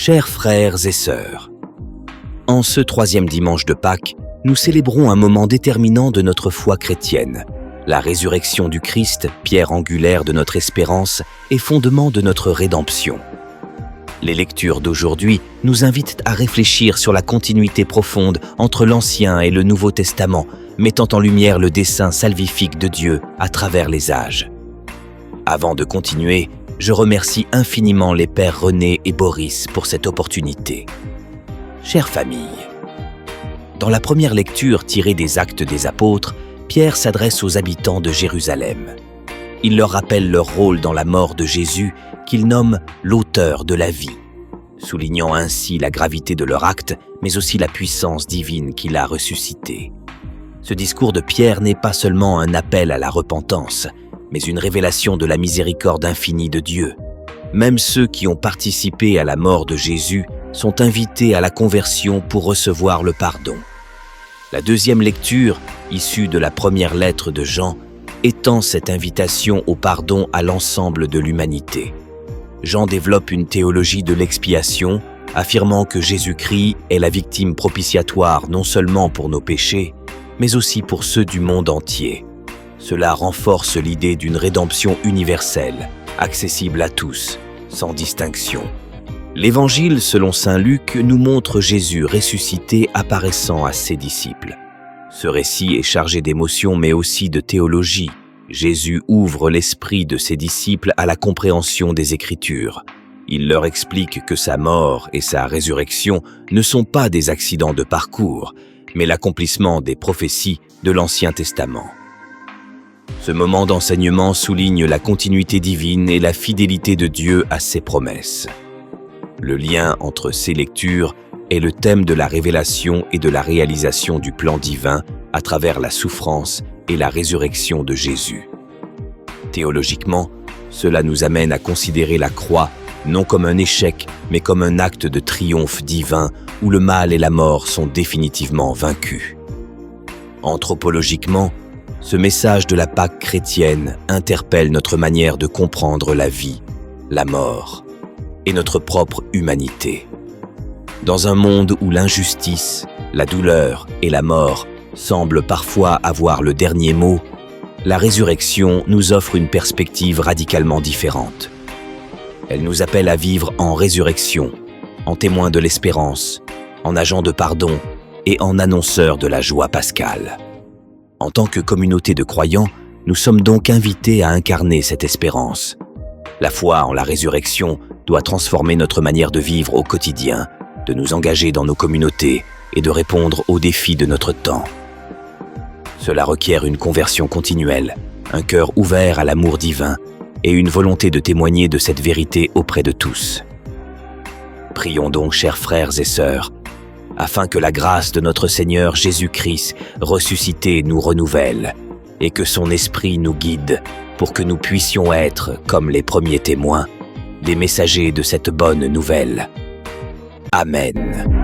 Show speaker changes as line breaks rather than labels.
Chers frères et sœurs, en ce troisième dimanche de Pâques, nous célébrons un moment déterminant de notre foi chrétienne, la résurrection du Christ, pierre angulaire de notre espérance et fondement de notre rédemption. Les lectures d'aujourd'hui nous invitent à réfléchir sur la continuité profonde entre l'Ancien et le Nouveau Testament, mettant en lumière le dessein salvifique de Dieu à travers les âges. Avant de continuer, je remercie infiniment les pères René et Boris pour cette opportunité. Chère famille, dans la première lecture tirée des Actes des Apôtres, Pierre s'adresse aux habitants de Jérusalem. Il leur rappelle leur rôle dans la mort de Jésus, qu'il nomme l'auteur de la vie, soulignant ainsi la gravité de leur acte, mais aussi la puissance divine qu'il a ressuscité. Ce discours de Pierre n'est pas seulement un appel à la repentance, mais une révélation de la miséricorde infinie de Dieu. Même ceux qui ont participé à la mort de Jésus sont invités à la conversion pour recevoir le pardon. La deuxième lecture, issue de la première lettre de Jean, étend cette invitation au pardon à l'ensemble de l'humanité. Jean développe une théologie de l'expiation, affirmant que Jésus-Christ est la victime propitiatoire non seulement pour nos péchés, mais aussi pour ceux du monde entier. Cela renforce l'idée d'une rédemption universelle, accessible à tous, sans distinction. L'Évangile, selon saint Luc, nous montre Jésus ressuscité apparaissant à ses disciples. Ce récit est chargé d'émotion mais aussi de théologie. Jésus ouvre l'esprit de ses disciples à la compréhension des Écritures. Il leur explique que sa mort et sa résurrection ne sont pas des accidents de parcours, mais l'accomplissement des prophéties de l'Ancien Testament. Ce moment d'enseignement souligne la continuité divine et la fidélité de Dieu à ses promesses. Le lien entre ces lectures est le thème de la révélation et de la réalisation du plan divin à travers la souffrance et la résurrection de Jésus. Théologiquement, cela nous amène à considérer la croix non comme un échec, mais comme un acte de triomphe divin où le mal et la mort sont définitivement vaincus. Anthropologiquement, ce message de la Pâque chrétienne interpelle notre manière de comprendre la vie, la mort et notre propre humanité. Dans un monde où l'injustice, la douleur et la mort semblent parfois avoir le dernier mot, la résurrection nous offre une perspective radicalement différente. Elle nous appelle à vivre en résurrection, en témoin de l'espérance, en agent de pardon et en annonceur de la joie pascale. En tant que communauté de croyants, nous sommes donc invités à incarner cette espérance. La foi en la résurrection doit transformer notre manière de vivre au quotidien, de nous engager dans nos communautés et de répondre aux défis de notre temps. Cela requiert une conversion continuelle, un cœur ouvert à l'amour divin et une volonté de témoigner de cette vérité auprès de tous. Prions donc, chers frères et sœurs, afin que la grâce de notre Seigneur Jésus-Christ ressuscité nous renouvelle et que son esprit nous guide pour que nous puissions être, comme les premiers témoins, des messagers de cette bonne nouvelle. Amen.